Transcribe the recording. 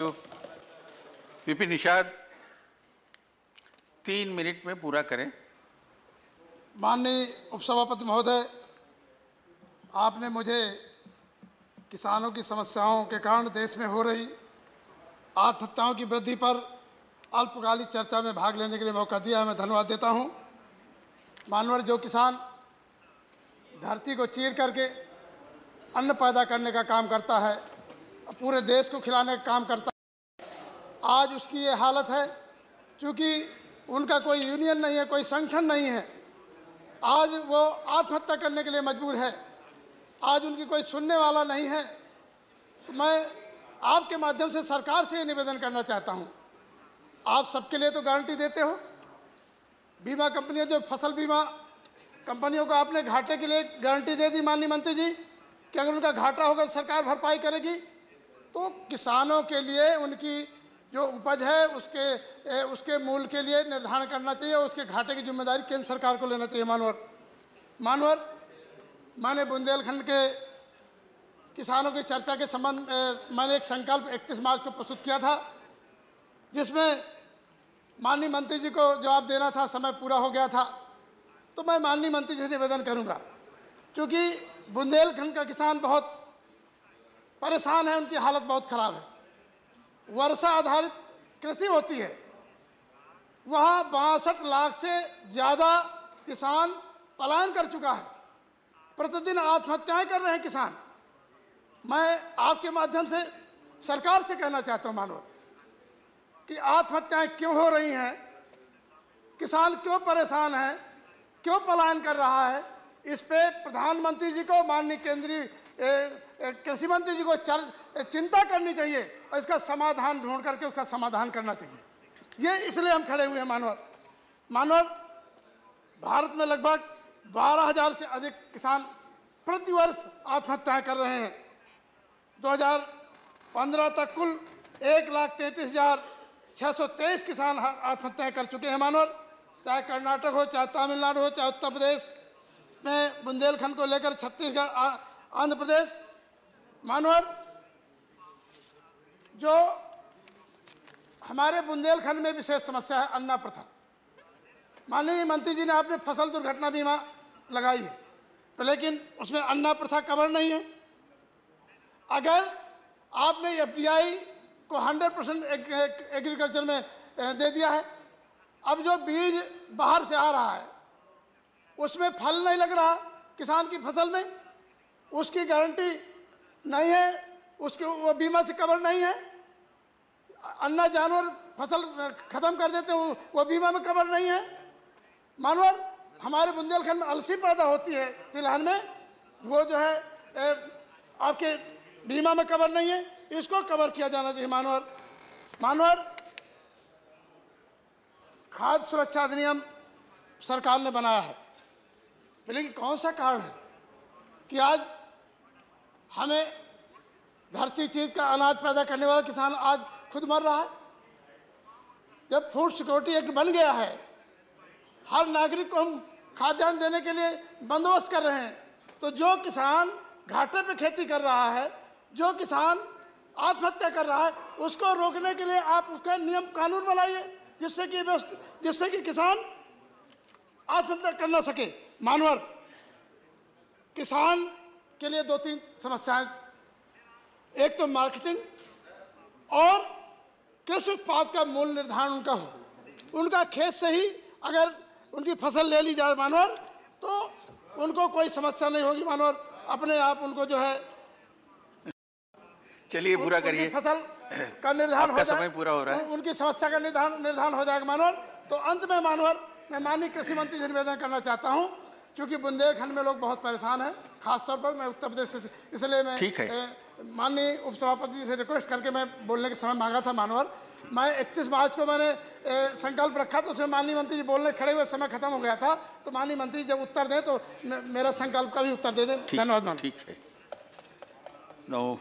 Vipin Nishad 3 minute में पूरा करें। माननीय उपसभापति महोदय, आपने मुझे किसानों की समस्याओं के कारण देश में हो रही आत्महत्याओं की वृद्धि पर अल्पकालिक चर्चा में भाग लेने के लिए मौका दिया है। मैं धन्यवाद देता हूं। मानवर जो किसान धरती को चीर करके अन्न पैदा करने का काम करता है, पूरे देश को खिलाने का काम करता है, आज उसकी ये हालत है। क्योंकि उनका कोई यूनियन नहीं है, कोई संगठन नहीं है, आज वो आत्महत्या करने के लिए मजबूर है। आज उनकी कोई सुनने वाला नहीं है। तो मैं आपके माध्यम से सरकार से ये निवेदन करना चाहता हूँ, आप सबके लिए तो गारंटी देते हो। बीमा कंपनियां, जो फसल बीमा कंपनियों को आपने घाटे के लिए गारंटी दे दी माननीय मंत्री जी कि अगर उनका घाटा होगा तो सरकार भरपाई करेगी। तो किसानों के लिए उनकी जो उपज है उसके मूल्य के लिए निर्धारण करना चाहिए, उसके घाटे की जिम्मेदारी केंद्र सरकार को लेना चाहिए। मानवर मैंने बुंदेलखंड के किसानों की चर्चा के संबंध में मैंने एक संकल्प 31 मार्च को प्रस्तुत किया था, जिसमें माननीय मंत्री जी को जवाब देना था, समय पूरा हो गया था। तो मैं माननीय मंत्री जी से निवेदन करूंगा, क्योंकि बुंदेलखंड का किसान बहुत परेशान है, उनकी हालत बहुत खराब है। वर्षा आधारित कृषि होती है, वहाँ 62 लाख से ज़्यादा किसान पलायन कर चुका है, प्रतिदिन आत्महत्याएं कर रहे हैं किसान। मैं आपके माध्यम से सरकार से कहना चाहता हूँ मानव कि आत्महत्याएं क्यों हो रही हैं, किसान क्यों परेशान है, क्यों पलायन कर रहा है, इस पे प्रधानमंत्री जी को, माननीय केंद्रीय कृषि मंत्री जी को चिंता करनी चाहिए और इसका समाधान ढूंढ करके उसका समाधान करना चाहिए। ये इसलिए हम खड़े हुए हैं। मानवर भारत में लगभग 12,000 से अधिक किसान प्रतिवर्ष आत्महत्याएं कर रहे हैं। 2015 तक कुल 1,33,623 किसान आत्महत्याएं कर चुके हैं। मानवर चाहे कर्नाटक हो, चाहे तमिलनाडु हो, चाहे उत्तर प्रदेश में बुंदेलखंड को लेकर छत्तीसगढ़, आंध्र प्रदेश। मानवर जो हमारे बुंदेलखंड में विशेष समस्या है अन्ना प्रथा। माननीय मंत्री जी ने आपने फसल दुर्घटना बीमा लगाई है, तो लेकिन उसमें अन्ना प्रथा कवर नहीं है। अगर आपने एफडीआई को 100% एग्रीकल्चर में दे दिया है, अब जो बीज बाहर से आ रहा है उसमें फल नहीं लग रहा किसान की फसल में, उसकी गारंटी नहीं है, उसके वो बीमा से कवर नहीं है। अन्ना जानवर फसल खत्म कर देते हैं, वो बीमा में कवर नहीं है। मानवर हमारे बुंदेलखंड में अलसी पैदा होती है तिलहन में, वो जो है आपके बीमा में कवर नहीं है, इसको कवर किया जाना चाहिए। मानवर खाद्य सुरक्षा अधिनियम सरकार ने बनाया है, लेकिन कौन सा कारण है कि आज हमें धरती चीज का अनाज पैदा करने वाला किसान आज खुद मर रहा है। जब फूड सिक्योरिटी एक्ट बन गया है, हर नागरिक को हम खाद्यान्न देने के लिए बंदोबस्त कर रहे हैं, तो जो किसान घाटे पे खेती कर रहा है, जो किसान आत्महत्या कर रहा है, उसको रोकने के लिए आप उसका नियम कानून बनाइए, जिससे कि किसान आत्महत्या कर ना सके। मानवर किसान के लिए 2-3 समस्याएं, एक तो मार्केटिंग और कृषि उत्पाद का मूल्य निर्धारण उनका हो, उनका खेत से ही अगर उनकी फसल ले ली जाए मानवर, तो उनको कोई समस्या नहीं होगी। मानवर अपने आप उनको जो है, चलिए पूरा करिए, फसल का निर्धारण हो जाए, समय पूरा हो रहा है, उनकी समस्या का निर्धारण हो जाएगा। मानवर तो अंत में मानवर मैं माननीय कृषि मंत्री से निवेदन करना चाहता हूं, क्योंकि बुंदेलखंड में लोग बहुत परेशान हैं, खासतौर पर मैं उत्तर प्रदेश से, इसलिए मैं माननीय उपसभापति जी से रिक्वेस्ट करके मैं बोलने के समय मांगा था। मानवर मैं 31 मार्च को मैंने संकल्प रखा, तो उसमें माननीय मंत्री जी बोलने खड़े हुए समय खत्म हो गया था, तो माननीय मंत्री जब उत्तर दें तो मेरा संकल्प का भी उत्तर दे दें। धन्यवाद। ठीक है। नो